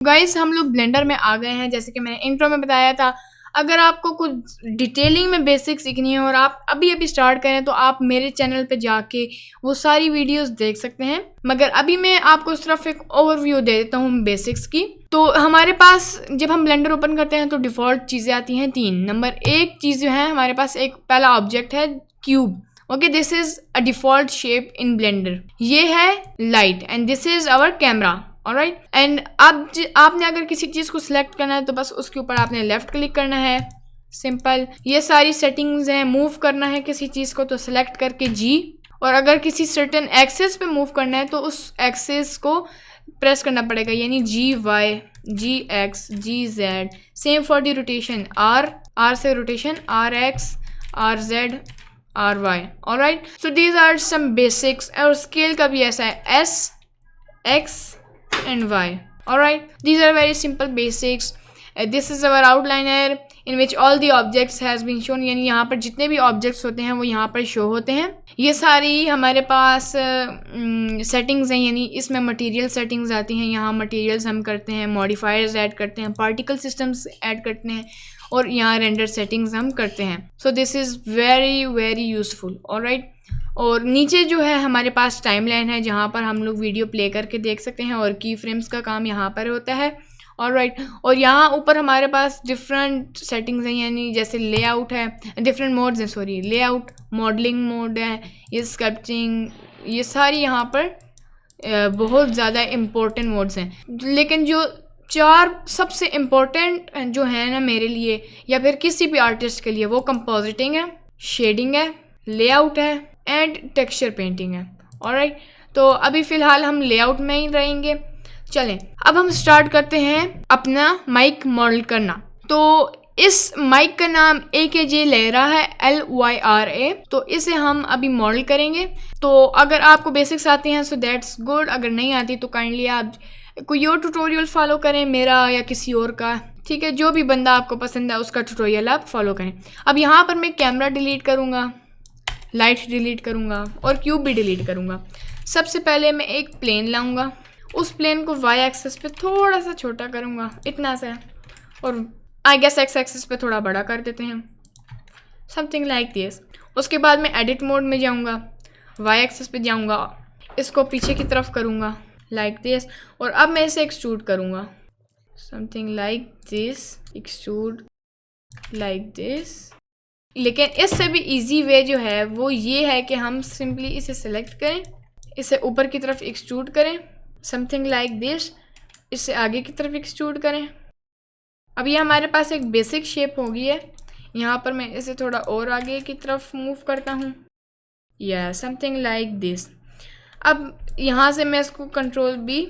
Guys हम लोग blender में आ गए हैं। जैसे कि मैंने इंट्रो में बताया था, अगर आपको कुछ डिटेलिंग में बेसिक सीखनी है और आप अभी अभी स्टार्ट करें तो आप मेरे चैनल पे जाके वो सारी वीडियोस देख सकते हैं। मगर अभी मैं आपको सिर्फ एक ओवरव्यू दे देता हूँ बेसिक्स की। तो हमारे पास जब हम ब्लेंडर ओपन करते हैं तो डिफ़ॉल्ट चीज़ें आती हैं 3। नंबर 1 चीज़ जो है हमारे पास एक पहला ऑब्जेक्ट है cube. Okay, this is a default shape in Blender. ये है light and this is our camera. Alright, and अब आपने अगर किसी चीज़ को सिलेक्ट करना है तो बस उसके ऊपर आपने लेफ्ट क्लिक करना है। सिंपल, ये सारी सेटिंग्स हैं। मूव करना है किसी चीज़ को तो सिलेक्ट करके जी, और अगर किसी सर्टेन एक्सेस पे मूव करना है तो उस एक्सेस को प्रेस करना पड़ेगा, यानी G Y, G X, G Z. Same for the rotation, R से rotation R X, R Z, R Y. Alright, so these are some basics. और स्केल का भी ऐसा है, S, x and y. Alright, these are very simple basics. This is our outliner in which all the objects has been shown. यानी यहाँ पर जितने भी ऑब्जेक्ट्स होते हैं वो यहाँ पर शो होते हैं। ये सारी हमारे पास सेटिंग्स हैं, यानी इसमें मटेरियल सेटिंग्स आती हैं। यहाँ मटेरियल्स हम करते हैं, मॉडिफायर्स ऐड करते हैं, पार्टिकल सिस्टम्स ऐड करते हैं, और यहाँ रेंडर सेटिंग्स हम करते हैं। So this is very very useful. Alright, और नीचे जो है हमारे पास टाइमलाइन है जहाँ पर हम लोग वीडियो प्ले करके देख सकते हैं, और की फ्रेम्स का काम यहाँ पर होता है। ऑलराइट, और यहाँ ऊपर हमारे पास डिफरेंट सेटिंग्स हैं, यानी जैसे लेआउट है, डिफरेंट मोड्स हैं, सॉरी लेआउट, मॉडलिंग मोड है, ये स्कल्पचिंग, ये सारी यहाँ पर बहुत ज़्यादा इम्पोर्टेंट मोड्स हैं। लेकिन जो 4 सबसे इम्पोर्टेंट जो है ना मेरे लिए या फिर किसी भी आर्टिस्ट के लिए, वो कंपोजिटिंग है, शेडिंग है, लेआउट है एंड टेक्सचर पेंटिंग है। ऑलराइट, तो अभी फ़िलहाल हम लेआउट में ही रहेंगे। चलें, अब हम स्टार्ट करते हैं अपना माइक मॉडल करना। तो इस माइक का नाम AKG लेरा है, LYRA। तो इसे हम अभी मॉडल करेंगे। तो अगर आपको बेसिक्स आती हैं सो दैट्स गुड, अगर नहीं आती तो काइंडली आप कोई और ट्यूटोरियल फॉलो करें, मेरा या किसी और का। ठीक है, जो भी बंदा आपको पसंद है उसका ट्यूटोरियल आप फॉलो करें। अब यहाँ पर मैं कैमरा डिलीट करूँगा, लाइट डिलीट करूँगा और क्यूब भी डिलीट करूँगा। सबसे पहले मैं एक प्लेन लाऊंगा, उस प्लेन को वाई एक्सेस पे थोड़ा सा छोटा करूँगा, इतना सा, और आई गेस एक्स एक्सेस पे थोड़ा बड़ा कर देते हैं, समथिंग लाइक दिस। उसके बाद मैं एडिट मोड में जाऊँगा, वाई एक्सेस पे जाऊँगा, इसको पीछे की तरफ करूँगा लाइक दिस, और अब मैं इसे एक्सट्रूड करूँगा, something like this, extrude like this. लेकिन इससे भी इजी वे जो है वो ये है कि हम सिंपली इसे सेलेक्ट करें, इसे ऊपर की तरफ एक्सट्रूड करें, समथिंग लाइक दिस, इसे आगे की तरफ एक्सट्रूड करें। अब ये हमारे पास एक बेसिक शेप हो गई है। यहाँ पर मैं इसे थोड़ा और आगे की तरफ मूव करता हूँ, या समथिंग लाइक दिस। अब यहाँ से मैं इसको कंट्रोल B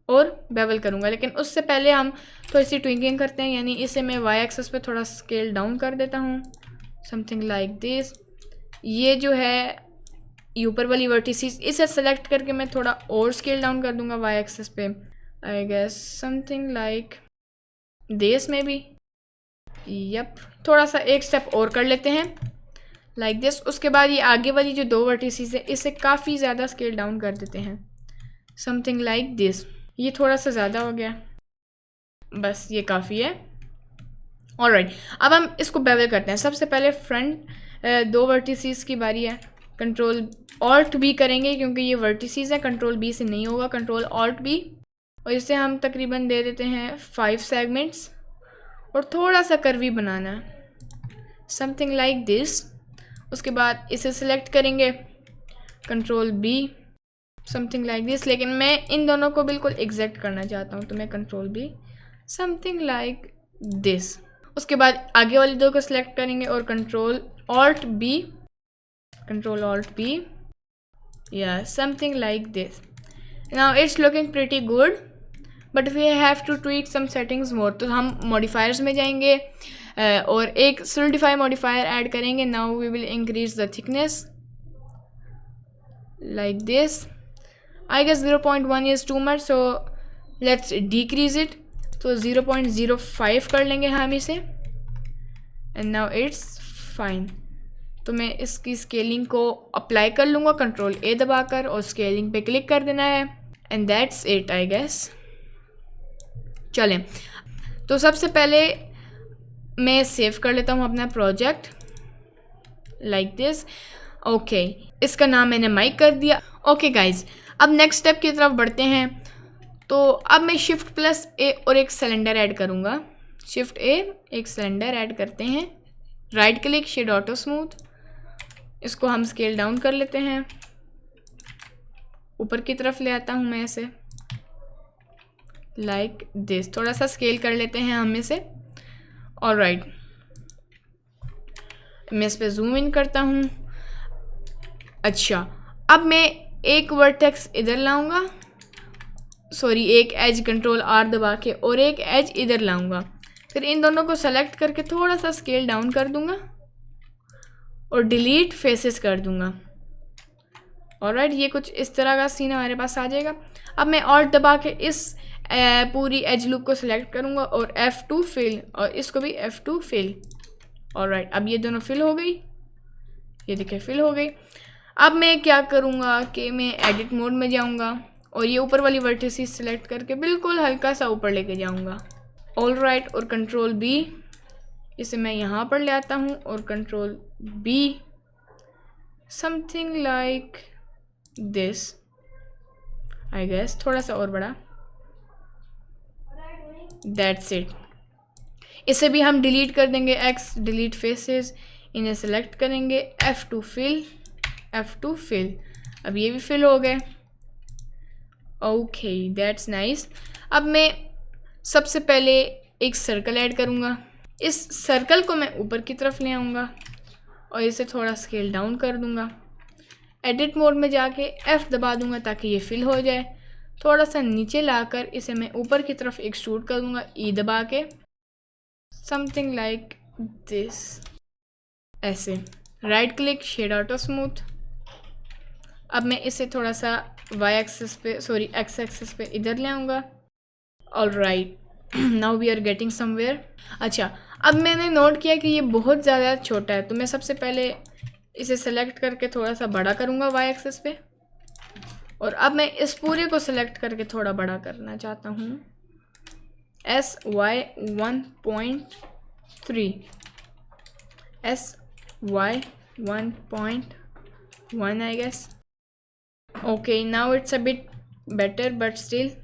और बेवल करूँगा, लेकिन उससे पहले हम थोड़ी सी ट्विंकिंग करते हैं, यानी इसे मैं वाई एक्सेस पे थोड़ा स्केल डाउन कर देता हूँ, समथिंग लाइक दिस। ये जो है ऊपर वाली वर्टिसेस, इसे सेलेक्ट करके मैं थोड़ा और स्केल डाउन कर दूंगा वाई एक्सेस पे, I guess something like this में भी। यप, थोड़ा सा एक स्टेप और कर लेते हैं लाइक दिस। उसके बाद ये आगे वाली जो 2 वर्टिसेस है इसे काफ़ी ज़्यादा स्केल डाउन कर देते हैं, समथिंग लाइक दिस। ये थोड़ा सा ज़्यादा हो गया, बस ये काफ़ी है। ऑलराइट, अब हम इसको बेवल करते हैं। सबसे पहले फ्रंट 2 वर्टिसेस की बारी है, कंट्रोल ऑल्ट B करेंगे क्योंकि ये वर्टिसेस है, कंट्रोल B से नहीं होगा, कंट्रोल ऑल्ट B, और इसे हम तकरीबन दे देते हैं 5 सेगमेंट्स, और थोड़ा सा कर्वी बनाना है, समथिंग लाइक दिस। उसके बाद इसे सिलेक्ट करेंगे, control B, something like this. लेकिन मैं इन दोनों को बिल्कुल एग्जैक्ट करना चाहता हूँ तो मैं control B, something like this. उसके बाद आगे वाली 2 को सिलेक्ट करेंगे और control alt B, control alt B, या something like this. Now it's looking pretty good, but we have to tweak some settings more. तो हम मॉडिफायर्स में जाएंगे और एक सोलिडिफाई मॉडिफायर ऐड करेंगे। Now we will increase the thickness like this. I guess 0.1 is too much, so let's decrease it. तो 0.05 कर लेंगे हम इसे, एंड नाउ इट्स फाइन। तो मैं इसकी स्केलिंग को अप्लाई कर लूँगा कंट्रोल A दबाकर, और स्केलिंग पे क्लिक कर देना है, and that's it I guess. चलें, तो सबसे पहले मैं सेव कर लेता हूँ अपना प्रोजेक्ट लाइक दिस। ओके, इसका नाम मैंने माइक कर दिया। ओके गाइज, अब नेक्स्ट स्टेप की तरफ बढ़ते हैं। तो अब मैं Shift+A और एक सिलेंडर ऐड करूँगा। Shift+A, एक सिलेंडर ऐड करते हैं। Right click, shade auto smooth, इसको हम स्केल डाउन कर लेते हैं, ऊपर की तरफ ले आता हूँ मैं इसे लाइक दिस। थोड़ा सा स्केल कर लेते हैं हम इसे। ऑलराइट, मैं इस पर जूम इन करता हूँ। अच्छा, अब मैं एक वर्टेक्स इधर लाऊंगा, सॉरी एक एज, Ctrl+R दबा के, और एक एज इधर लाऊंगा। फिर इन दोनों को सेलेक्ट करके थोड़ा सा स्केल डाउन कर दूंगा और डिलीट फेसेस कर दूंगा। ऑलराइट, ये कुछ इस तरह का सीन हमारे पास आ जाएगा। अब मैं Alt दबा के इस पूरी एज लूप को सिलेक्ट करूंगा और F2 फिल, और इसको भी F2 फिल। ऑलराइट, अब ये दोनों फिल हो गई, ये देखिए फिल हो गई। अब मैं क्या करूँगा कि मैं एडिट मोड में जाऊँगा और ये ऊपर वाली वर्टिसेस सिलेक्ट करके बिल्कुल हल्का सा ऊपर लेके जाऊँगा। ऑलराइट, और Ctrl+B, इसे मैं यहाँ पर ले आता हूँ और Ctrl+B, something like this I guess, थोड़ा सा और बड़ा। That's it. इसे भी हम डिलीट कर देंगे, X डिलीट फेसेस, इन्हें सेलेक्ट करेंगे, F2 फिल, F2 फिल। अब ये भी फिल हो गए। Okay, that's nice. अब मैं सबसे पहले एक सर्कल ऐड करूँगा। इस सर्कल को मैं ऊपर की तरफ ले आऊँगा और इसे थोड़ा स्केल डाउन कर दूँगा। एडिट मोड में जाके F दबा दूँगा ताकि ये फिल हो जाए। थोड़ा सा नीचे लाकर इसे मैं ऊपर की तरफ एक्सट्रूड कर दूँगा, E दबा के, समथिंग लाइक दिस, ऐसे। Right click, shade auto smooth. अब मैं इसे थोड़ा सा Y एक्सिस पे, सॉरी X एक्सिस पे इधर ले आऊँगा। Alright, now we are getting somewhere. अच्छा, अब मैंने नोट किया कि ये बहुत ज़्यादा छोटा है, तो मैं सबसे पहले इसे सेलेक्ट करके थोड़ा सा बड़ा करूँगा Y एक्सिस पे, और अब मैं इस पूरे को सेलेक्ट करके थोड़ा बड़ा करना चाहता हूँ, SY 1.3, SY 1.1 I guess. Okay, now it's a bit better but still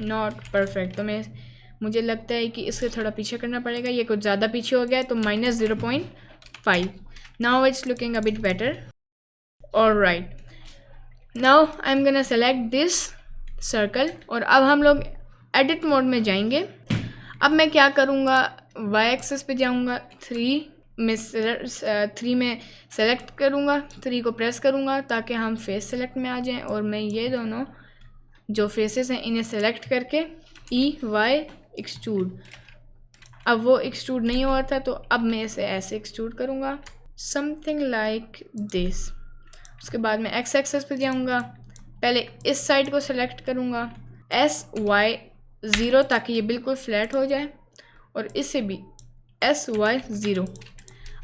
not perfect. तो मुझे लगता है कि इससे थोड़ा पीछे करना पड़ेगा, ये कुछ ज़्यादा पीछे हो गया है, तो -0.5। Now it's looking a bit better. Alright, now I am gonna select this circle, और अब हम लोग एडिट मोड में जाएंगे। अब मैं क्या करूँगा, Y एक्सिस पे जाऊँगा, 3 में सेलेक्ट करूँगा, 3 को प्रेस करूँगा ताकि हम फेस सेलेक्ट में आ जाएं, और मैं ये दोनों जो फेसेस हैं इन्हें सेलेक्ट करके EY एक्सट्रूड। अब वो एक्सट्रूड नहीं हुआ था, तो अब मैं इसे ऐसे एक्सट्रूड करूँगा, समथिंग लाइक दिस। उसके बाद मैं X एक्सिस पे जाऊँगा, पहले इस साइड को सेलेक्ट करूँगा, SY 0 ताकि ये बिल्कुल फ्लैट हो जाए, और इसे भी SY 0।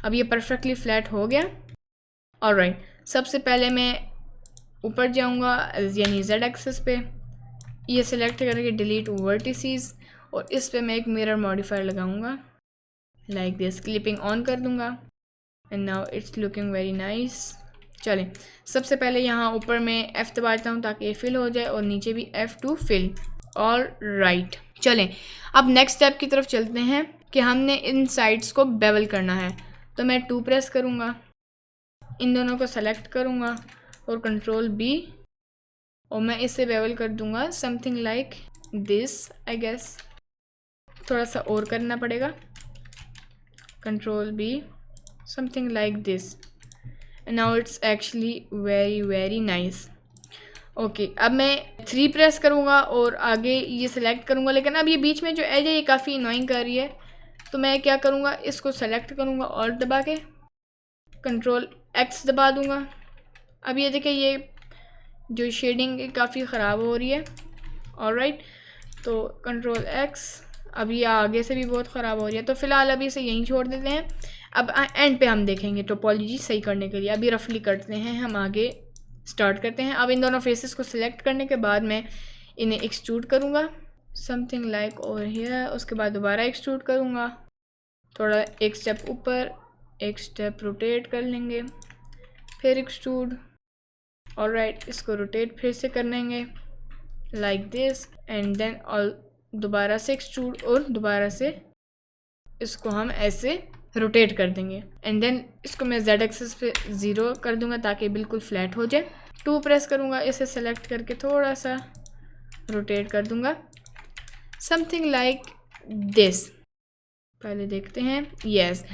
अब ये परफेक्टली फ्लैट हो गया। ऑलराइट, सबसे पहले मैं ऊपर जाऊँगा यानी Z एक्सिस पे, ये सिलेक्ट करके डिलीट वर्टिसेस, और इस पे मैं एक मिरर मॉडिफायर लगाऊंगा लाइक दिस, क्लिपिंग ऑन कर दूंगा, and now it's looking very nice. चलें, सबसे पहले यहाँ ऊपर मैं F दबाता हूँ ताकि ये फिल हो जाए, और नीचे भी F2 फिल। ऑलराइट, चलें अब नेक्स्ट स्टेप की तरफ चलते हैं कि हमने इन साइड्स को बेवल करना है। तो मैं 2 प्रेस करूँगा, इन दोनों को सेलेक्ट करूँगा और Ctrl+B, और मैं इसे बेवल कर दूँगा something like this I guess. थोड़ा सा और करना पड़ेगा, Ctrl+B, something like this, and now it's actually very very nice. Okay, अब मैं 3 प्रेस करूँगा और आगे ये सिलेक्ट करूँगा, लेकिन अब ये बीच में जो एज है ये काफ़ी अनोइंग कर रही है, तो मैं क्या करूँगा, इसको सेलेक्ट करूँगा Alt दबा के, Ctrl+X दबा दूँगा। अब ये देखिए ये जो शेडिंग काफ़ी ख़राब हो रही है। ऑलराइट, तो Ctrl+X, अब ये आगे से भी बहुत ख़राब हो रही है, तो फ़िलहाल अभी इसे यहीं छोड़ देते हैं। अब एंड पे हम देखेंगे टोपोलॉजी सही करने के लिए। अभी रफली करते हैं, हम आगे स्टार्ट करते हैं। अब इन दोनों फेसेस को सिलेक्ट करने के बाद मैं इन्हें एक्सट्रूड करूँगा समथिंग लाइक ओवर हियर। उसके बाद दोबारा एक्सट्रूड करूँगा, थोड़ा एक स्टेप ऊपर, एक स्टेप रोटेट कर लेंगे, फिर एक्सट्रूड। ऑलराइट, इसको रोटेट फिर से कर लेंगे like this, and then all दोबारा से एक्सट्रूड और दोबारा से इसको हम ऐसे रोटेट कर देंगे। एंड देन इसको मैं जेड एक्सिस पे 0 कर दूंगा ताकि बिल्कुल फ्लैट हो जाए। 2 प्रेस करूँगा, इसे सेलेक्ट करके थोड़ा सा रोटेट कर दूंगा, समथिंग लाइक दिस। पहले देखते हैं, यस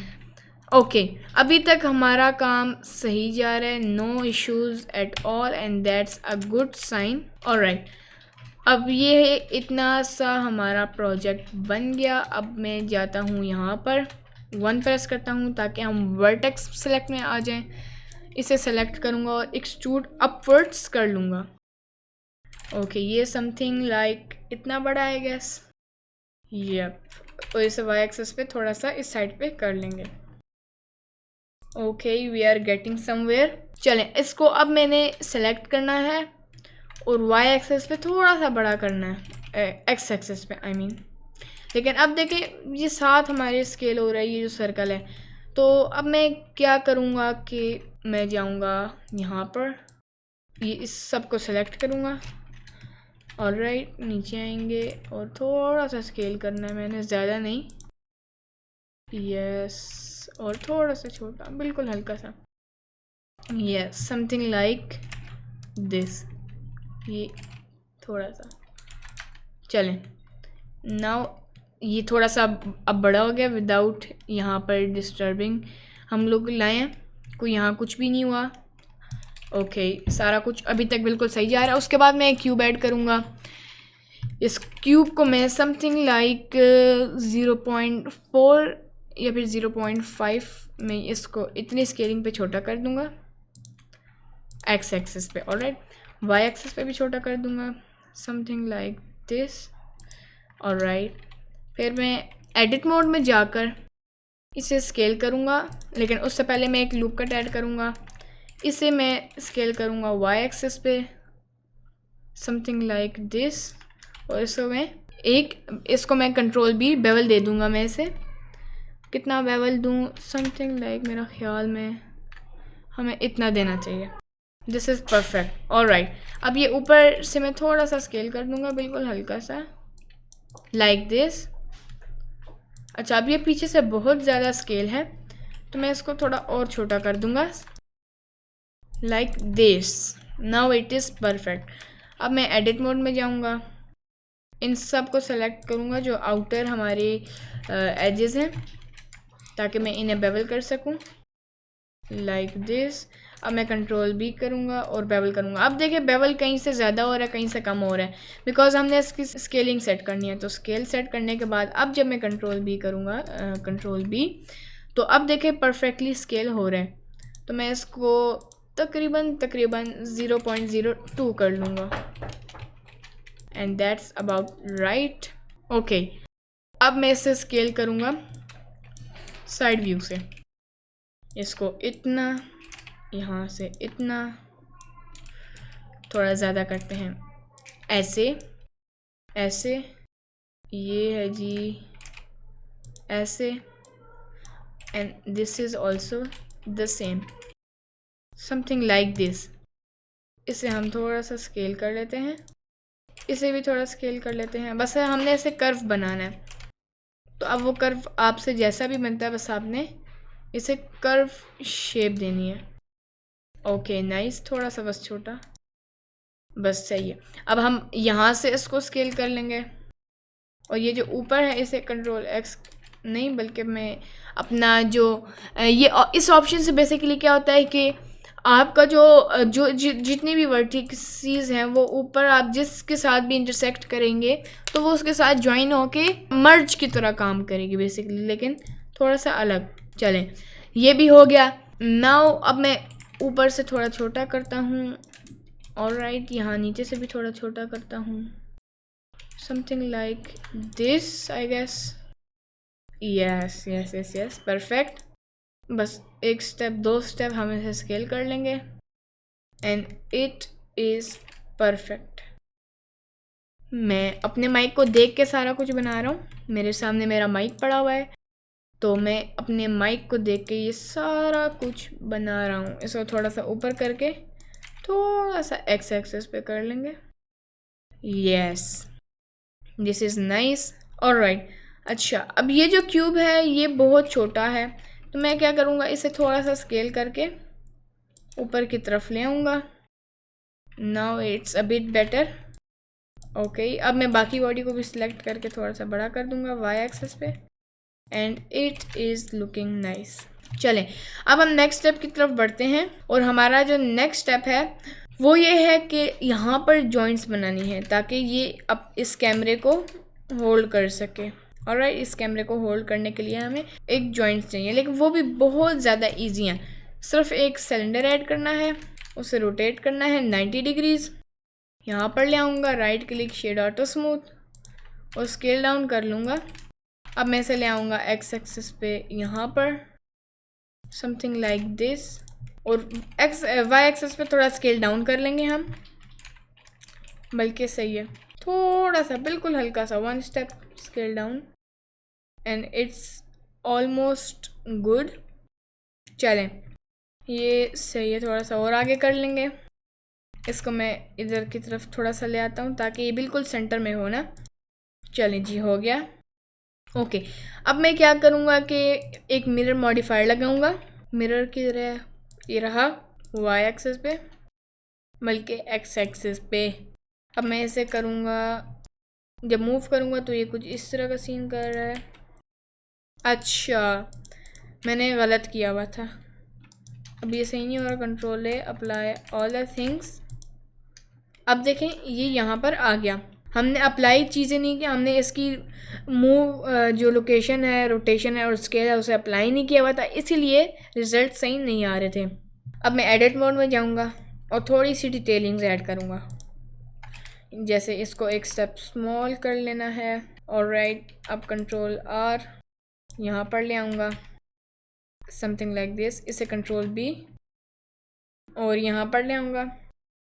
ओके, अभी तक हमारा काम सही जा रहा है, no issues at all and that's a good sign. Alright, अब ये इतना सा हमारा प्रोजेक्ट बन गया। अब मैं जाता हूँ यहाँ पर 1 प्रेस करता हूँ ताकि हम वर्टेक्स सेलेक्ट में आ जाएं। इसे सेलेक्ट करूँगा और एक्सट्रूड अपवर्ड्स कर लूँगा। ओके, ये समथिंग लाइक इतना बड़ा है गैस, यप। और इसे वाई एक्सिस पे थोड़ा सा इस साइड पे कर लेंगे। Okay, we are getting somewhere. चलें, इसको अब मैंने सेलेक्ट करना है और वाई एक्सिस पे थोड़ा सा बड़ा करना है, एक्स एक्सिस पे आई मीन। लेकिन अब देखें ये साथ हमारे स्केल हो रहा है, ये जो सर्कल है। तो अब मैं क्या करूँगा कि मैं जाऊँगा यहाँ पर, ये इस सब को सेलेक्ट करूँगा। ऑलराइट, नीचे आएंगे और थोड़ा सा स्केल करना है मैंने, ज़्यादा नहीं, यस, और थोड़ा सा छोटा, बिल्कुल हल्का सा, यस, समथिंग लाइक दिस, ये थोड़ा सा। चलें, नाउ ये थोड़ा सा अब बड़ा हो गया विदाउट यहाँ पर डिस्टर्बिंग हम लोग लाए हैं, कोई यहाँ कुछ भी नहीं हुआ। ओके, सारा कुछ अभी तक बिल्कुल सही जा रहा है। उसके बाद मैं एक क्यूब ऐड करूँगा। इस क्यूब को मैं समथिंग लाइक 0.4 या फिर 0.5 में इसको इतनी स्केलिंग पे छोटा कर दूँगा, एक्स एक्सिस पे। ऑलराइट, वाई एक्सिस पे भी छोटा कर दूँगा, समथिंग लाइक दिस। ऑलराइट, फिर मैं एडिट मोड में जाकर इसे स्केल करूँगा, लेकिन उससे पहले मैं एक लूप कट ऐड करूँगा। इसे मैं स्केल करूँगा वाई एक्सिस पे, समथिंग लाइक दिस। और इसको मैं कंट्रोल बी बेवल दे दूँगा। मैं इसे कितना बेवल दूँ, समथिंग लाइक मेरा ख्याल में हमें इतना देना चाहिए। This is perfect. ऑलराइट, अब ये ऊपर से मैं थोड़ा सा स्केल कर दूँगा, बिल्कुल हल्का सा, लाइक दिस। अच्छा, अब ये पीछे से बहुत ज़्यादा स्केल है तो मैं इसको थोड़ा और छोटा कर दूँगा, like this. Now it is perfect. अब मैं एडिट मोड में जाऊँगा, इन सब को सेलेक्ट करूँगा जो आउटर हमारे एजेस हैं, ताकि मैं इन्हें बेवल कर सकूँ, लाइक दिस। अब मैं कंट्रोल बी करूँगा और बेवल करूँगा। अब देखिए बेवल कहीं से ज़्यादा हो रहा है, कहीं से कम हो रहा है, बिकॉज हमने इसकी स्केलिंग सेट करनी है। तो स्केल सेट करने के बाद अब जब मैं कंट्रोल बी करूँगा, कंट्रोल बी, तो अब देखिए परफेक्टली स्केल हो रहा है। तो मैं इसको तकरीबन 0.02 कर लूँगा, and that's about right. Okay, अब मैं इसे स्केल करूँगा साइड व्यू से, इसको इतना, यहाँ से इतना, थोड़ा ज़्यादा करते हैं, ऐसे ऐसे, ये है जी ऐसे, and this is also the same, something like this. इसे हम थोड़ा सा स्केल कर लेते हैं, इसे भी थोड़ा स्केल कर लेते हैं। बस हमने इसे कर्व बनाना है, तो अब वो कर्व आपसे जैसा भी बनता है, बस आपने इसे कर्व शेप देनी है। ओके नाइस, थोड़ा सा बस छोटा, बस सही है। अब हम यहाँ से इसको स्केल कर लेंगे, और ये जो ऊपर है इसे कंट्रोल एक्स नहीं, बल्कि मैं अपना जो ये इस ऑप्शन से बेसिकली क्या होता है कि आपका जितनी भी वर्टिसेस हैं वो ऊपर आप जिसके साथ भी इंटरसेक्ट करेंगे तो वो उसके साथ ज्वाइन होके मर्ज की तरह काम करेगी बेसिकली, लेकिन थोड़ा सा अलग। चलें, ये भी हो गया। नाउ अब मैं ऊपर से थोड़ा छोटा करता हूँ, ऑलराइट, यहाँ नीचे से भी थोड़ा छोटा करता हूँ, something like this I guess. Yes yes yes yes, perfect. बस एक स्टेप, 2 स्टेप हम इसे स्केल कर लेंगे, एंड इट इज़ परफेक्ट। मैं अपने माइक को देख के सारा कुछ बना रहा हूँ। मेरे सामने मेरा माइक पड़ा हुआ है, तो मैं अपने माइक को देख के ये सारा कुछ बना रहा हूँ। इसको थोड़ा सा ऊपर करके थोड़ा सा एक्स एक्सेस पे कर लेंगे। Yes, this is nice. Alright, अच्छा अब ये जो क्यूब है ये बहुत छोटा है, तो मैं क्या करूँगा, इसे थोड़ा सा स्केल करके ऊपर की तरफ ले आऊँगा। Now it's a bit better. Okay, अब मैं बाकी बॉडी को भी सिलेक्ट करके थोड़ा सा बड़ा कर दूँगा वाई एक्सेस पे, and it is looking nice. चलें, अब हम नेक्स्ट स्टेप की तरफ बढ़ते हैं, और हमारा जो नेक्स्ट स्टेप है वो ये है कि यहाँ पर जॉइंट्स बनानी है ताकि ये अब इस कैमरे को होल्ड कर सके। ऑलराइट, इस कैमरे को होल्ड करने के लिए हमें एक जॉइंट्स चाहिए, लेकिन वो भी बहुत ज़्यादा ईजी हैं। सिर्फ एक सिलेंडर ऐड करना है, उसे रोटेट करना है 90 डिग्रीज़। यहाँ पर ले आऊँगा, right click, shade auto smooth, और स्केल डाउन कर लूँगा। अब मैं इसे ले आऊँगा एक्स एक्सिस पे यहाँ पर, समथिंग लाइक दिस, और वाई एक्सिस पे थोड़ा स्केल डाउन कर लेंगे हम, बल्कि सही है थोड़ा सा, बिल्कुल हल्का सा, 1 step scale down, and it's almost good. चलें, ये सही है, थोड़ा सा और आगे कर लेंगे। इसको मैं इधर की तरफ थोड़ा सा ले आता हूँ ताकि ये बिल्कुल सेंटर में हो ना। चलें जी, हो गया। ओके, अब मैं क्या करूँगा कि एक मिरर मॉडिफायर लगाऊँगा। मिरर किधर है, ये रहा वाई एक्सिस पे, बल्कि एक्स एक्सिस पे। अब मैं इसे करूँगा, जब मूव करूँगा तो ये कुछ इस तरह का सीन कर रहा है। अच्छा, मैंने गलत किया हुआ था, अब ये सही नहीं हो रहा। कंट्रोल है, अप्लाई ऑल द थिंग्स। अब देखें ये यहाँ पर आ गया। हमने अप्लाई चीज़ें नहीं की, हमने इसकी मूव जो लोकेशन है, रोटेशन है और स्केल है उसे अप्लाई नहीं किया हुआ था, इसीलिए रिज़ल्ट सही नहीं आ रहे थे। अब मैं एडिट मोड में जाऊँगा और थोड़ी सी डिटेलिंग्स ऐड करूँगा, जैसे इसको एक स्टेप स्मॉल कर लेना है। ऑलराइट, अब कंट्रोल आर यहाँ पर ले आऊँगा, समथिंग लाइक दिस। इसे कंट्रोल बी और यहाँ पर ले आऊँगा,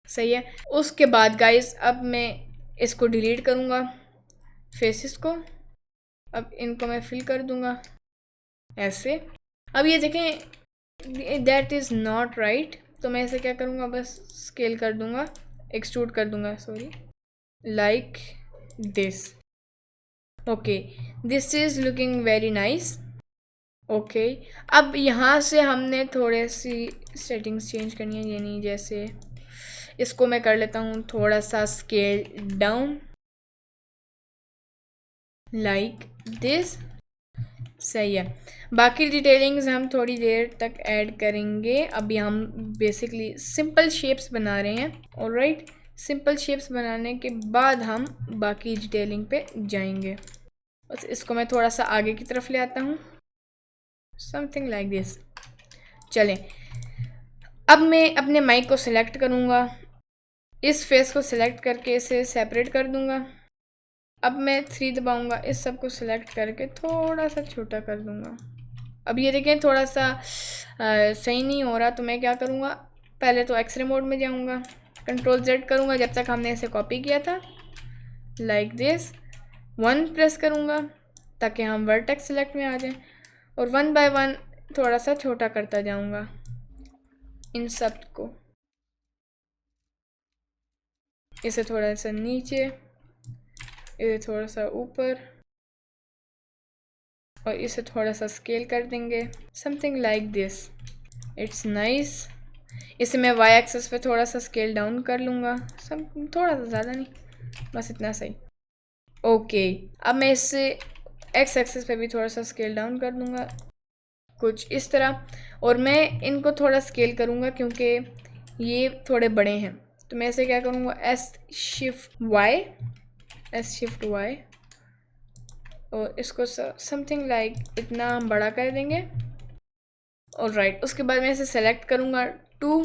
सही है। उसके बाद गाइस अब मैं इसको डिलीट करूँगा, फेसेस को। अब इनको मैं फिल कर दूँगा ऐसे। अब ये देखें दैट इज़ नॉट राइट, तो मैं इसे क्या करूँगा, बस स्केल कर दूँगा, एक्सट्रूड कर दूँगा, sorry, like this. Okay, this is looking very nice. Okay, अब यहाँ से हमने थोड़े सी सेटिंग्स चेंज करनी है, यानी जैसे इसको मैं कर लेता हूँ थोड़ा सा स्केल डाउन, लाइक दिस, सही है। बाकी डिटेलिंग्स हम थोड़ी देर तक ऐड करेंगे। अभी हम बेसिकली सिंपल शेप्स बना रहे हैं। ऑलराइट, सिंपल शेप्स बनाने के बाद हम बाकी डिटेलिंग पे जाएंगे। बस इसको मैं थोड़ा सा आगे की तरफ ले आता हूँ, समथिंग लाइक दिस। चलें, अब मैं अपने माइक को सिलेक्ट करूँगा, इस फेस को सिलेक्ट करके इसे सेपरेट कर दूँगा। अब मैं 3 दबाऊँगा, इस सब को सिलेक्ट करके थोड़ा सा छोटा कर दूँगा। अब ये देखें थोड़ा सा सही नहीं हो रहा, तो मैं क्या करूँगा, पहले तो एक्सरे मोड में जाऊँगा, कंट्रोल Z करूँगा जब तक हमने इसे कॉपी किया था, लाइक दिस। 1 प्रेस करूँगा ताकि हम वर्टेक्स सिलेक्ट में आ जाएं, और 1 बाय 1 थोड़ा सा छोटा करता जाऊँगा इन सब को। इसे थोड़ा सा नीचे, इसे थोड़ा सा ऊपर, और इसे थोड़ा सा स्केल कर देंगे, something like this. It's nice. इसे मैं वाई एक्सेस पे थोड़ा सा स्केल डाउन कर लूँगा, सब थोड़ा सा, ज़्यादा नहीं, बस इतना सही। ओके, अब मैं इसे एक्स एक्सेस पे भी थोड़ा सा स्केल डाउन कर दूँगा, कुछ इस तरह। और मैं इनको थोड़ा स्केल करूँगा क्योंकि ये थोड़े बड़े हैं, तो मैं इसे क्या करूँगा, एस शिफ्ट वाई, और इसको समथिंग लाइक इतना हम बड़ा कर देंगे। ऑलराइट, उसके बाद मैं इसे सेलेक्ट करूँगा 2।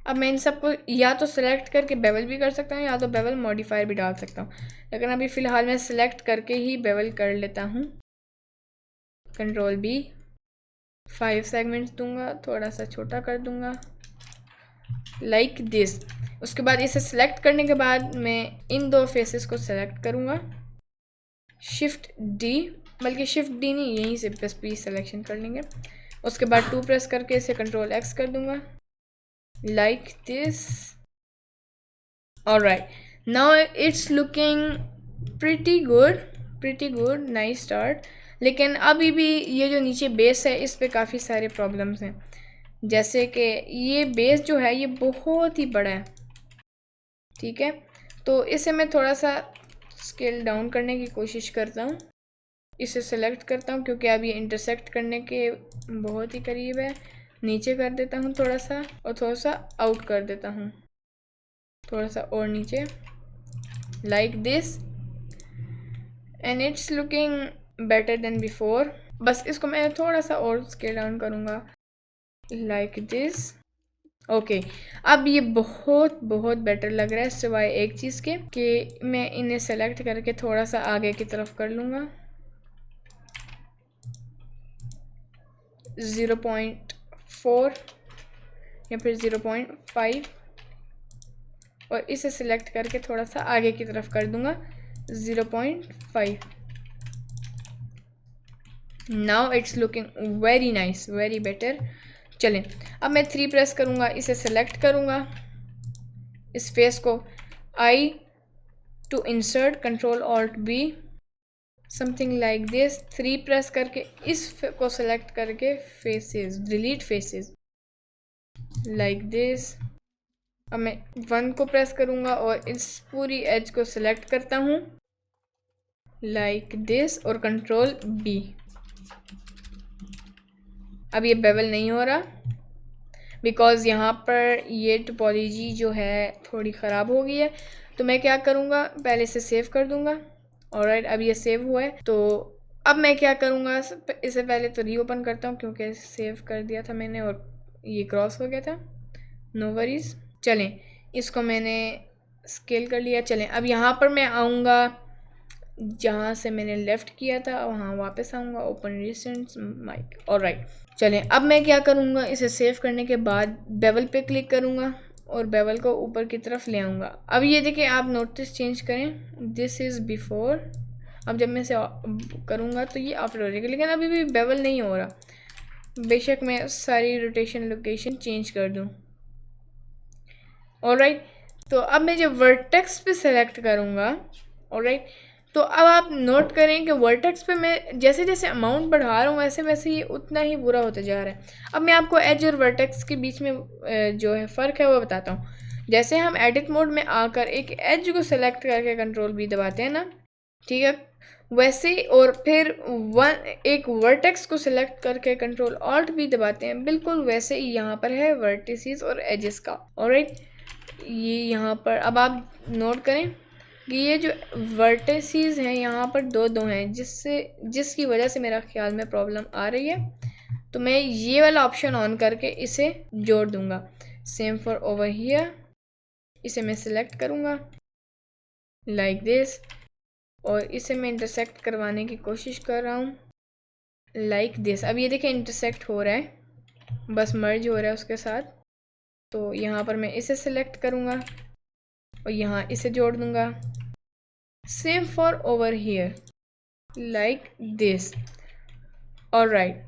अब मैं इन सबको या तो सेलेक्ट करके बेवल भी कर सकता हूँ, या तो बेवल मॉडिफायर भी डाल सकता हूँ, लेकिन अभी फ़िलहाल मैं सेलेक्ट करके ही बेवल कर लेता हूँ। कंट्रोल बी, 5 सेगमेंट्स दूंगा, थोड़ा सा छोटा कर दूंगा, लाइक दिस। उसके बाद इसे सिलेक्ट करने के बाद मैं इन दो फेसेस को सिलेक्ट करूँगा, शिफ्ट डी, बल्कि शिफ्ट डी नहीं, यहीं से बस पी सिलेक्शन कर लेंगे। उसके बाद 2 प्रेस करके इसे कंट्रोल एक्स कर दूंगा, like this. Alright, now it's looking pretty good, nice start. लेकिन अभी भी ये जो नीचे बेस है इस पे काफ़ी सारे प्रॉब्लम्स हैं, जैसे कि ये बेस जो है ये बहुत ही बड़ा है, ठीक है। तो इसे मैं थोड़ा सा स्केल डाउन करने की कोशिश करता हूँ, इसे सेलेक्ट करता हूँ क्योंकि अब ये इंटरसेक्ट करने के बहुत ही करीब है। नीचे कर देता हूँ थोड़ा सा, और थोड़ा सा आउट कर देता हूँ, थोड़ा सा और नीचे, like this, and it's looking better than before. बस इसको मैं थोड़ा सा और स्केल डाउन करूँगा, लाइक दिस। ओके, अब ये बहुत बहुत बेटर लग रहा है, सिवाय एक चीज़ के कि मैं इन्हें सेलेक्ट करके थोड़ा सा आगे की तरफ कर लूँगा, 0.4 या फिर 0.5, और इसे सिलेक्ट करके थोड़ा सा आगे की तरफ कर दूँगा, 0.5। Now it's looking very nice, very better. चलें, अब मैं 3 प्रेस करूँगा, इसे सेलेक्ट करूँगा, इस फेस को, I to insert, control alt B, something like this. 3 press करके इस को सेलेक्ट करके faces, delete faces, like this. अब मैं 1 को प्रेस करूँगा और इस पूरी एज को सेलेक्ट करता हूँ, लाइक दिस, और कंट्रोल बी। अब ये बेवल नहीं हो रहा बिकॉज़ यहाँ पर ये टोपोलॉजी जो है थोड़ी ख़राब हो गई है। तो मैं क्या करूँगा, पहले इसे सेव कर दूँगा। ऑलराइट, अब ये सेव हुआ है, तो अब मैं क्या करूँगा, इसे पहले तो रीओपन करता हूँ क्योंकि सेव कर दिया था मैंने और ये क्रॉस हो गया था। नो वरीज, चलें, इसको मैंने स्केल कर लिया। चलें, अब यहाँ पर मैं आऊँगा जहाँ से मैंने लेफ़्ट किया था, वहाँ वापस आऊँगा, ओपन रिसेंट माइक। ऑलराइट, चलें, अब मैं क्या करूँगा, इसे सेव करने के बाद बेवल पे क्लिक करूँगा और बेवल को ऊपर की तरफ ले आऊँगा। अब ये देखिए, आप नोटिस चेंज करें, दिस इज़ बिफोर। अब जब मैं इसे करूँगा तो ये आफ्टर हो जाएगा, लेकिन अभी भी बेवल नहीं हो रहा, बेशक मैं सारी रोटेशन लोकेशन चेंज कर दूँ। ऑलराइट, तो अब मैं जब वर्टेक्स पे सेलेक्ट करूँगा, ऑलराइट, तो अब आप नोट करें कि वर्टेक्स पे मैं जैसे जैसे अमाउंट बढ़ा रहा हूँ वैसे वैसे ये उतना ही बुरा होता जा रहा है। अब मैं आपको एज और वर्टेक्स के बीच में जो है फ़र्क है वो बताता हूँ। जैसे हम एडिट मोड में आकर एक एज को सेलेक्ट करके कंट्रोल बी दबाते हैं ना, ठीक है, वैसे, और फिर एक वर्टेक्स को सिलेक्ट करके कंट्रोल ऑल्ट भी दबाते हैं, बिल्कुल वैसे ही यहाँ पर है वर्टिसेस और एजेस का। ऑलराइट, ये यहाँ पर अब आप नोट करें कि ये जो वर्टिसेस हैं यहाँ पर दो हैं, जिसकी वजह से मेरा ख्याल में प्रॉब्लम आ रही है। तो मैं ये वाला ऑप्शन ऑन करके इसे जोड़ दूँगा। सेम फॉर ओवर हियर, इसे मैं सिलेक्ट करूँगा लाइक दिस, और इसे मैं इंटरसेक्ट करवाने की कोशिश कर रहा हूँ लाइक दिस। अब ये देखिए इंटरसेक्ट हो रहा है, बस मर्ज हो रहा है उसके साथ। तो यहाँ पर मैं इसे सिलेक्ट करूँगा और यहाँ इसे जोड़ दूँगा। Same for over here like this. Alright,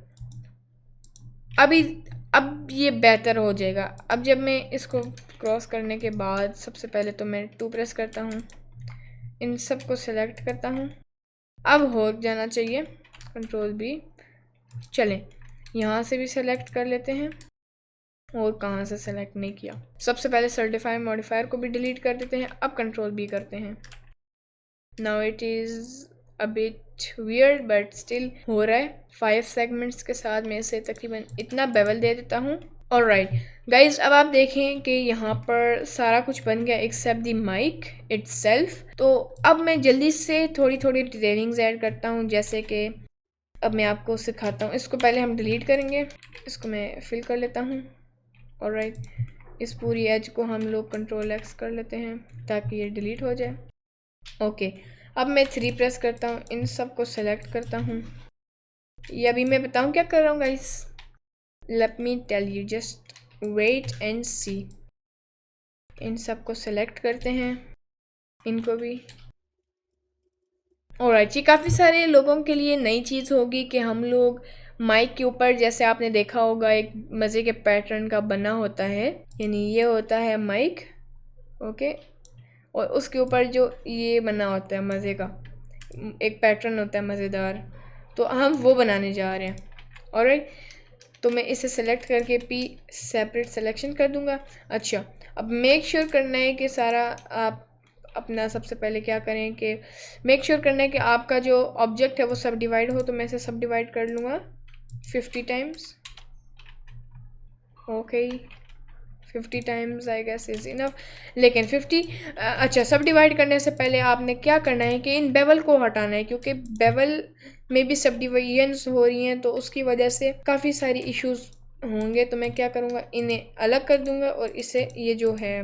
अब ये बेहतर हो जाएगा। अब जब मैं इसको क्रॉस करने के बाद सबसे पहले तो मैं 2 प्रेस करता हूँ, इन सब को सिलेक्ट करता हूँ, अब हो जाना चाहिए, कंट्रोल बी। चलें, यहाँ से भी सेलेक्ट कर लेते हैं, और कहाँ से सेलेक्ट नहीं किया, सबसे पहले सर्टिफाई मॉडिफायर को भी डिलीट कर देते हैं। अब कंट्रोल बी करते हैं। Now it is a bit weird but still हो रहा है। 5 सेगमेंट्स के साथ मैं इसे तकरीबन इतना बेवल दे देता हूँ। ऑलराइट गाइज, अब आप देखें कि यहाँ पर सारा कुछ बन गया एक्सेप्ट द माइक इट्सेल्फ। तो अब मैं जल्दी से थोड़ी थोड़ी डिटेलिंग्स ऐड करता हूँ, जैसे कि अब मैं आपको सिखाता हूँ। इसको पहले हम डिलीट करेंगे, इसको मैं फिल कर लेता हूँ। ऑलराइट, इस पूरी एज को हम लोग कंट्रोल एक्स कर लेते हैं ताकि ये डिलीट हो जाए। ओके, अब मैं 3 प्रेस करता हूँ, इन सब को सेलेक्ट करता हूँ। ये अभी मैं बताऊँ क्या कर रहा हूँ guys, let me tell you, just wait and see. इन सब को सेलेक्ट करते हैं, इनको भी। ऑलराइट, ये काफ़ी सारे लोगों के लिए नई चीज़ होगी कि हम लोग माइक के ऊपर, जैसे आपने देखा होगा एक मज़े के पैटर्न का बना होता है, यानी ये होता है माइक, ओके, और उसके ऊपर जो ये बना होता है मज़े का एक पैटर्न होता है मज़ेदार, तो हम वो बनाने जा रहे हैं। ऑलराइट, तो मैं इसे सेलेक्ट करके पी सेपरेट सिलेक्शन कर दूंगा। अच्छा, अब मेक श्योर करना है कि सारा आप अपना सबसे पहले क्या करें कि मेक श्योर करना है कि आपका जो ऑब्जेक्ट है वो सब डिवाइड हो, तो मैं इसे सब डिवाइड कर लूँगा 50 times. Okay, 50 times I guess is enough. लेकिन 50 अच्छा, सब डिवाइड करने से पहले आपने क्या करना है कि इन बेवल को हटाना है, क्योंकि बेवल में भी सब डिवीजन्स हो रही हैं, तो उसकी वजह से काफ़ी सारी इश्यूज होंगे। तो मैं क्या करूँगा, इन्हें अलग कर दूँगा और इसे ये जो है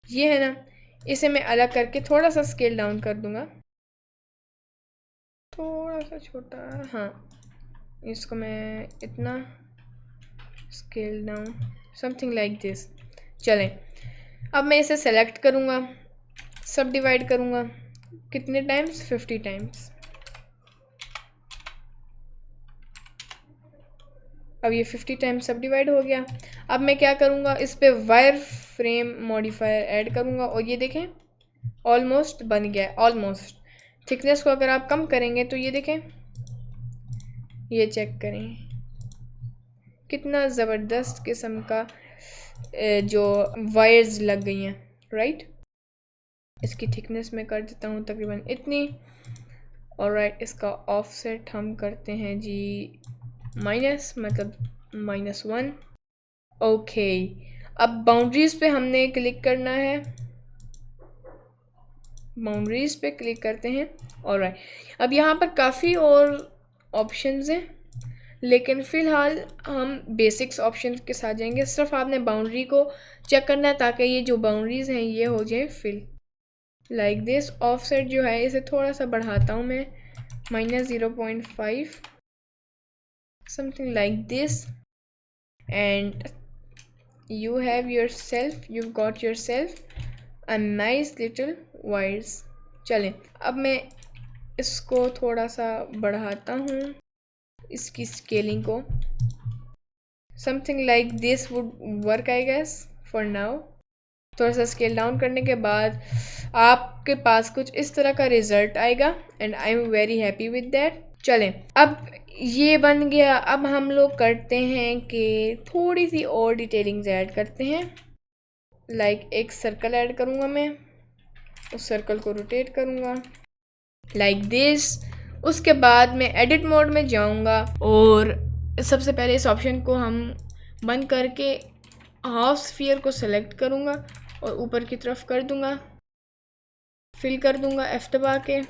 ये है ना, इसे मैं अलग करके थोड़ा सा स्केल डाउन कर दूँगा, थोड़ा सा छोटा, हाँ, इसको मैं इतना scale down something like this. चलें, अब मैं इसे सेलेक्ट करूँगा, सब डिवाइड करूँगा कितने टाइम्स, 50 टाइम्स। अब ये 50 टाइम्स सब डिवाइड हो गया। अब मैं क्या करूँगा, इस पे वायर फ्रेम मॉडिफायर ऐड करूँगा और ये देखें ऑलमोस्ट बन गया है, ऑलमोस्ट। थिकनेस को अगर आप कम करेंगे तो ये देखें, ये चेक करें कितना ज़बरदस्त किस्म का जो वायर्स लग गई हैं, राइट। इसकी थिकनेस मैं कर देता हूँ तकरीबन इतनी। ऑलराइट, इसका ऑफसेट हम करते हैं जी माइनस, मतलब -1। ओके, अब बाउंड्रीज पे हमने क्लिक करना है, बाउंड्रीज पे क्लिक करते हैं। ऑलराइट, अब यहाँ पर काफ़ी और ऑप्शंस हैं, लेकिन फ़िलहाल हम बेसिक्स ऑप्शन के साथ जाएंगे। सिर्फ आपने बाउंड्री को चेक करना है ताकि ये जो बाउंड्रीज़ हैं ये हो जाए फिल, लाइक दिस। ऑफसेट जो है इसे थोड़ा सा बढ़ाता हूँ मैं, -0.5 something like this, and you have yourself, you've got yourself a nice little wires। चलें, अब मैं इसको थोड़ा सा बढ़ाता हूँ, इसकी स्केलिंग को, something like this would work I guess for now. थोड़ा सा स्केल डाउन करने के बाद आपके पास कुछ इस तरह का रिजल्ट आएगा, and I am very happy with that. चलें, अब ये बन गया। अब हम लोग करते हैं कि थोड़ी सी और डिटेलिंग्स ऐड करते हैं, लाइक एक सर्कल ऐड करूँगा मैं, उस सर्कल को रोटेट करूँगा लाइक दिस। उसके बाद मैं एडिट मोड में जाऊँगा और सबसे पहले इस ऑप्शन को हम बंद करके हाफ स्फीयर को सेलेक्ट करूँगा और ऊपर की तरफ कर दूँगा, फिल कर दूँगा F दबा के,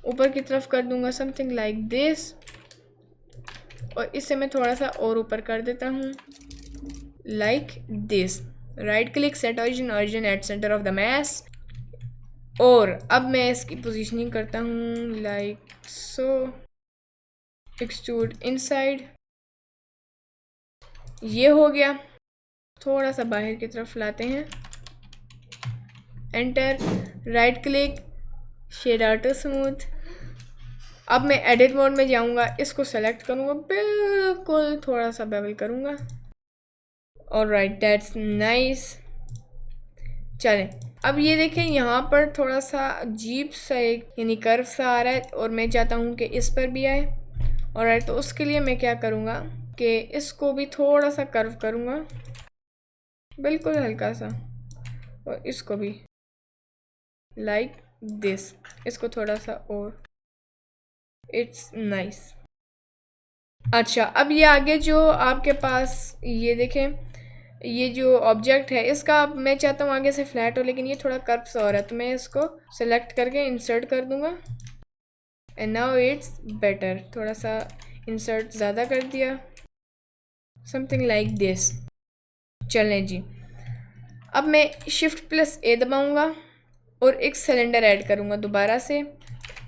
ऊपर की तरफ कर दूँगा समथिंग लाइक दिस, और इसे मैं थोड़ा सा और ऊपर कर देता हूँ like this. Right click, set origin at centre of the mass, और अब मैं इसकी पोजीशनिंग करता हूँ लाइक सो, एक्सट्रूड इनसाइड, ये हो गया। थोड़ा सा बाहर की तरफ लाते हैं, enter, right click, shade out smooth. अब मैं एडिट मोड में जाऊंगा, इसको सेलेक्ट करूंगा, बिल्कुल थोड़ा सा बेवल करूंगा। Alright, that's nice. चलें, अब ये देखें यहाँ पर थोड़ा सा अजीब सा एक यानी कर्व सा आ रहा है, और मैं चाहता हूँ कि इस पर भी आए। ऑलराइट, तो उसके लिए मैं क्या करूँगा कि इसको भी थोड़ा सा कर्व करूँगा, बिल्कुल हल्का सा, और इसको भी लाइक दिस, इसको थोड़ा सा और, इट्स नाइस। अच्छा, अब ये आगे जो आपके पास ये देखें, ये जो ऑब्जेक्ट है इसका मैं चाहता हूँ आगे से फ्लैट हो, लेकिन ये थोड़ा कर्व सा हो रहा है, तो मैं इसको सेलेक्ट करके इंसर्ट कर दूँगा, एंड नाउ इट्स बेटर। थोड़ा सा इंसर्ट ज़्यादा कर दिया, समथिंग लाइक दिस। चलें जी, अब मैं Shift+A दबाऊँगा और एक सिलेंडर ऐड करूँगा दोबारा से,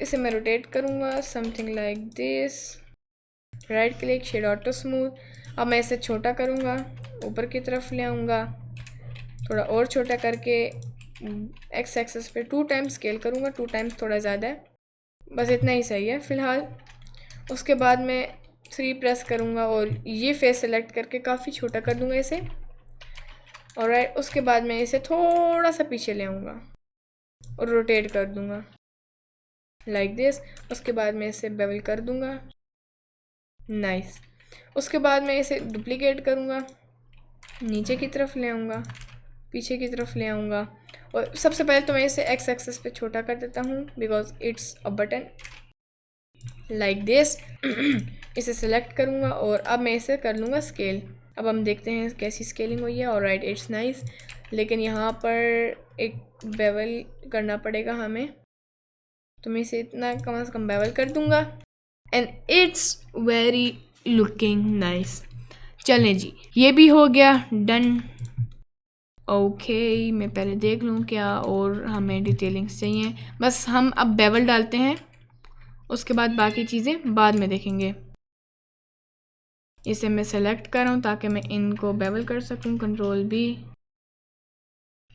इसे मैं रोटेट करूँगा something like this, right click, shade auto smooth. अब मैं इसे छोटा करूँगा, ऊपर की तरफ ले आऊँगा, थोड़ा और छोटा करके एक्स एक्सेस पे 2 टाइम्स स्केल करूँगा, 2 टाइम्स थोड़ा ज़्यादा है, बस इतना ही सही है फ़िलहाल। उसके बाद मैं 3 प्रेस करूँगा और ये फेस सेलेक्ट करके काफ़ी छोटा कर दूँगा इसे। ऑलराइट, उसके बाद मैं इसे थोड़ा सा पीछे ले आऊँगा और रोटेट कर दूँगा लाइक दिस। उसके बाद मैं इसे बेवल कर दूँगा, नाइस। उसके बाद मैं इसे डुप्लीकेट करूँगा, नीचे की तरफ ले आऊँगा, पीछे की तरफ ले आऊँगा और सबसे पहले तो मैं इसे एक्स एक्सेस पे छोटा कर देता हूँ because it's a button like this. इसे सेलेक्ट करूँगा और अब मैं इसे कर लूँगा स्केल। अब हम देखते हैं कैसी स्केलिंग हुई है। ऑलराइट, इट्स नाइस, लेकिन यहाँ पर एक बेवल करना पड़ेगा हमें, तो मैं इसे इतना कम से कम बेवल कर दूँगा and it's very looking nice. चलें जी, ये भी हो गया डन। ओके, मैं पहले देख लूँ क्या और हमें डिटेलिंग्स चाहिए। बस हम अब बेवल डालते हैं, उसके बाद बाकी चीज़ें बाद में देखेंगे। इसे मैं सेलेक्ट कर रहा हूँ ताकि मैं इनको बेवल कर सकूँ। Control B,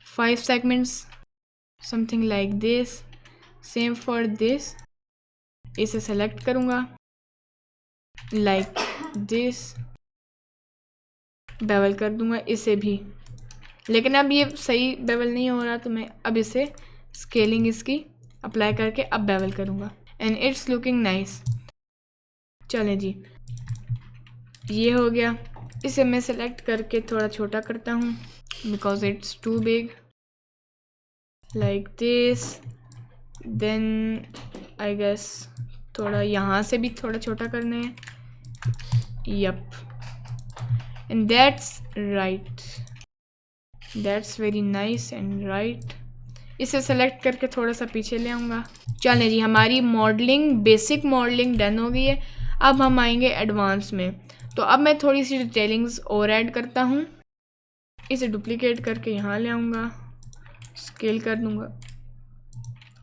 5 segments, something like this, same for this. इसे सेलेक्ट करूँगा लाइक दिस, बेवल कर दूँगा इसे भी, लेकिन अब ये सही बेवल नहीं हो रहा, तो मैं अब इसे स्केलिंग इसकी अप्लाई करके अब बेवल करूँगा एंड इट्स लुकिंग नाइस। चलें जी, ये हो गया। इसे मैं सेलेक्ट करके थोड़ा छोटा करता हूँ because it's too big like this. Then I guess थोड़ा यहाँ से भी थोड़ा छोटा करना है, yup, and that's right, that's very nice and right. इसे सेलेक्ट करके थोड़ा सा पीछे ले आऊँगा। चलें जी, हमारी मॉडलिंग, बेसिक मॉडलिंग डन हो गई है। अब हम आएंगे एडवांस में, तो अब मैं थोड़ी सी डिटेलिंग्स और ऐड करता हूँ। इसे डुप्लीकेट करके यहाँ ले आऊँगा, स्केल कर दूँगा,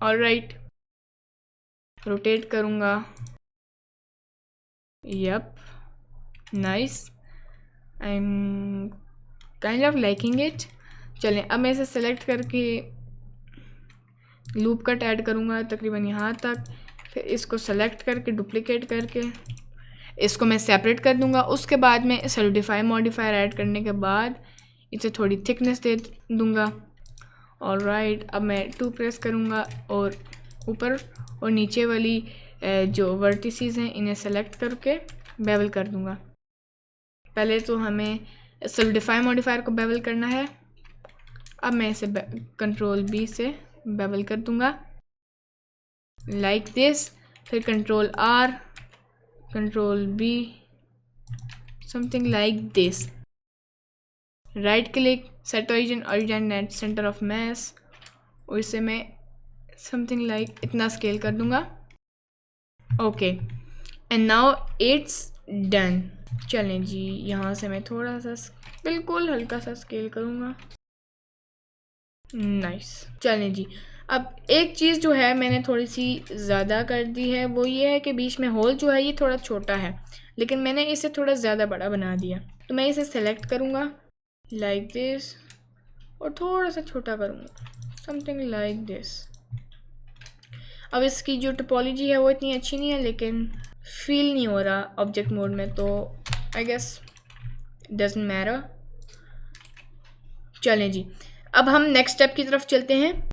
ऑलराइट, रोटेट करूँगा, yup, nice, I am kind of liking it. चलें, अब मैं इसे सेलेक्ट करके लूप कट ऐड करूँगा तकरीबन यहाँ तक, फिर इसको सेलेक्ट करके डुप्लीकेट करके इसको मैं सेपरेट कर दूँगा। उसके बाद में सॉलिडिफाई मॉडिफायर ऐड करने के बाद इसे थोड़ी थिकनेस दे दूँगा। ऑलराइट, अब मैं 2 प्रेस करूँगा और ऊपर और नीचे वाली जो वर्टिसेस हैं इन्हें सेलेक्ट करके बेवल कर दूँगा। पहले तो हमें सॉलिडिफाई मॉडिफायर को बेवल करना है। अब मैं इसे कंट्रोल बी से बेवल कर दूँगा लाइक दिस, फिर control R, control B, something like this, right click, set origin at centre of mass, और इसे मैं समथिंग लाइक इतना स्केल कर दूँगा। Okay, and now it's done. चलें जी, यहाँ से मैं थोड़ा सा बिल्कुल हल्का सा स्केल करूँगा, नाइस। चलें जी, अब एक चीज़ जो है मैंने थोड़ी सी ज़्यादा कर दी है, वो ये है कि बीच में होल जो है ये थोड़ा छोटा है, लेकिन मैंने इसे थोड़ा ज़्यादा बड़ा बना दिया। तो मैं इसे सेलेक्ट करूँगा लाइक दिस और थोड़ा सा छोटा करूँगा, समथिंग लाइक दिस। अब इसकी जो टोपोलॉजी है वो इतनी अच्छी नहीं है, लेकिन फील नहीं हो रहा ऑब्जेक्ट मोड में, तो आई गेस डजंट मैटर। चलें जी, अब हम नेक्स्ट स्टेप की तरफ चलते हैं।